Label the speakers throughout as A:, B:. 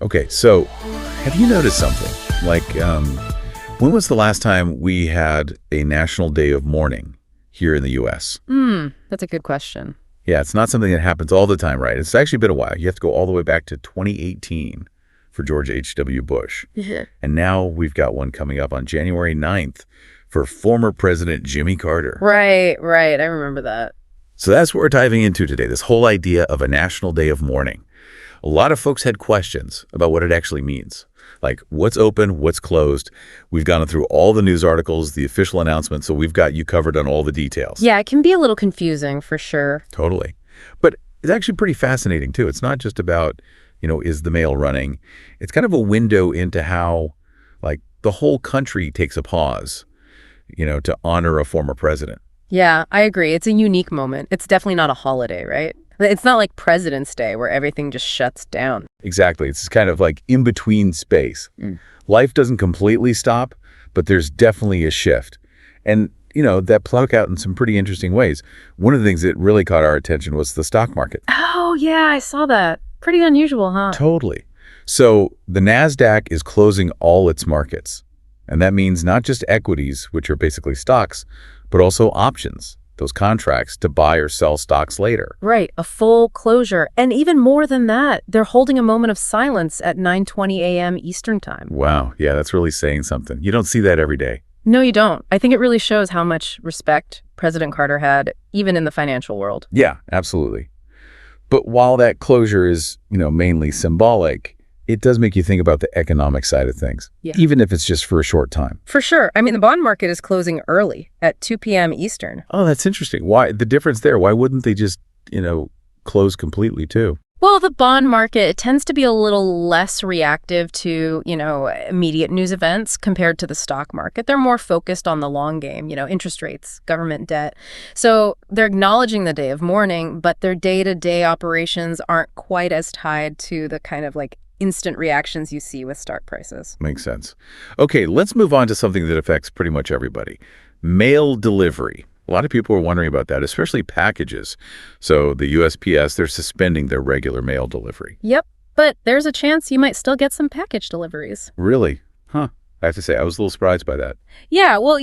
A: Okay, so have you noticed something? Like, when was the last time we had a national day of mourning here in the U.S.?
B: That's a good question.
A: Yeah, it's not something that happens all the time, right? It's actually been a while. You have to go all the way back to 2018 for George H.W. Bush.
B: Yeah.
A: And now we've got one coming up on January 9th for former President Jimmy Carter.
B: Right. I remember that.
A: So that's what we're diving into today, this whole idea of a national day of mourning. A lot of folks had questions about what it actually means. Like, what's open, what's closed. We've gone through all the news articles, the official announcements, so we've got you covered on all the details.
B: Yeah, it can be a little confusing for sure.
A: Totally. But it's actually pretty fascinating, too. It's not just about, is the mail running? It's kind of a window into how, like, the whole country takes a pause, to honor a former president.
B: Yeah, I agree. It's a unique moment. It's definitely not a holiday, right? It's not like President's Day where everything just shuts down.
A: Exactly. It's kind of like in-between space. Life doesn't completely stop, but there's definitely a shift. And, that played out in some pretty interesting ways. One of the things that really caught our attention was the stock market.
B: Oh, yeah, I saw that. Pretty unusual, huh?
A: Totally. So the Nasdaq is closing all its markets. And that means not just equities, which are basically stocks, but also options, those contracts to buy or sell stocks later.
B: Right, a full closure. And even more than that, they're holding a moment of silence at 9:20 a.m. Eastern Time.
A: Wow, yeah, that's really saying something. You don't see that every day.
B: No, you don't. I think it really shows how much respect President Carter had, even in the financial world.
A: Yeah, absolutely. But while that closure is, mainly symbolic, it does make you think about the economic side of things, even if it's just for a short time.
B: For sure. I mean, the bond market is closing early at 2 p.m. Eastern.
A: Oh, that's interesting. Why the difference there? Why wouldn't they just, close completely too?
B: Well, the bond market tends to be a little less reactive to, immediate news events compared to the stock market. They're more focused on the long game, interest rates, government debt. So they're acknowledging the day of mourning, but their day-to-day operations aren't quite as tied to the kind of instant reactions you see with stock prices.
A: Makes sense. Okay, let's move on to something that affects pretty much everybody. Mail delivery. A lot of people are wondering about that, especially packages. So the USPS, they're suspending their regular mail delivery.
B: Yep, but there's a chance you might still get some package deliveries.
A: Really? Huh. I have to say, I was a little surprised by that.
B: Yeah, well,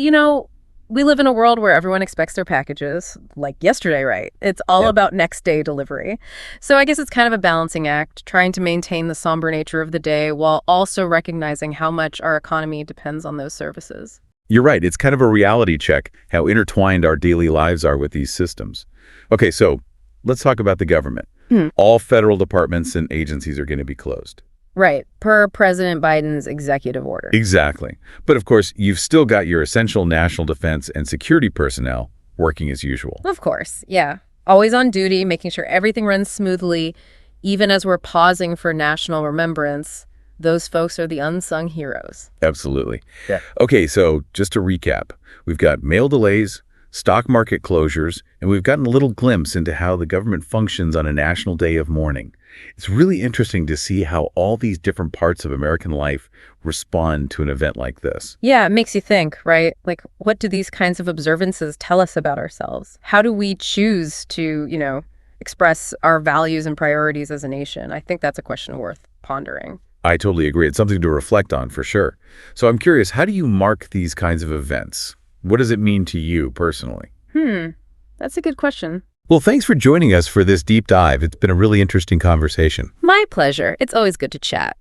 B: we live in a world where everyone expects their packages, like yesterday, right? It's all about next day delivery. So I guess it's kind of a balancing act, trying to maintain the somber nature of the day while also recognizing how much our economy depends on those services.
A: You're right. It's kind of a reality check, how intertwined our daily lives are with these systems. Okay, so let's talk about the government. All federal departments and agencies are going to be closed.
B: Right, per President Biden's executive order.
A: Exactly. But of course, you've still got your essential national defense and security personnel working as usual.
B: Of course, yeah. Always on duty, making sure everything runs smoothly, even as we're pausing for national remembrance. Those folks are the unsung heroes.
A: Absolutely.
B: Yeah.
A: Okay, so just to recap, we've got mail delays, stock market closures, and we've gotten a little glimpse into how the government functions on a national day of mourning. It's really interesting to see how all these different parts of American life respond to an event like this.
B: Yeah, it makes you think, right? Like, what do these kinds of observances tell us about ourselves? How do we choose to, express our values and priorities as a nation? I think that's a question worth pondering.
A: I totally agree. It's something to reflect on for sure. So I'm curious, how do you mark these kinds of events? What does it mean to you personally?
B: That's a good question.
A: Well, thanks for joining us for this deep dive. It's been a really interesting conversation.
B: My pleasure. It's always good to chat.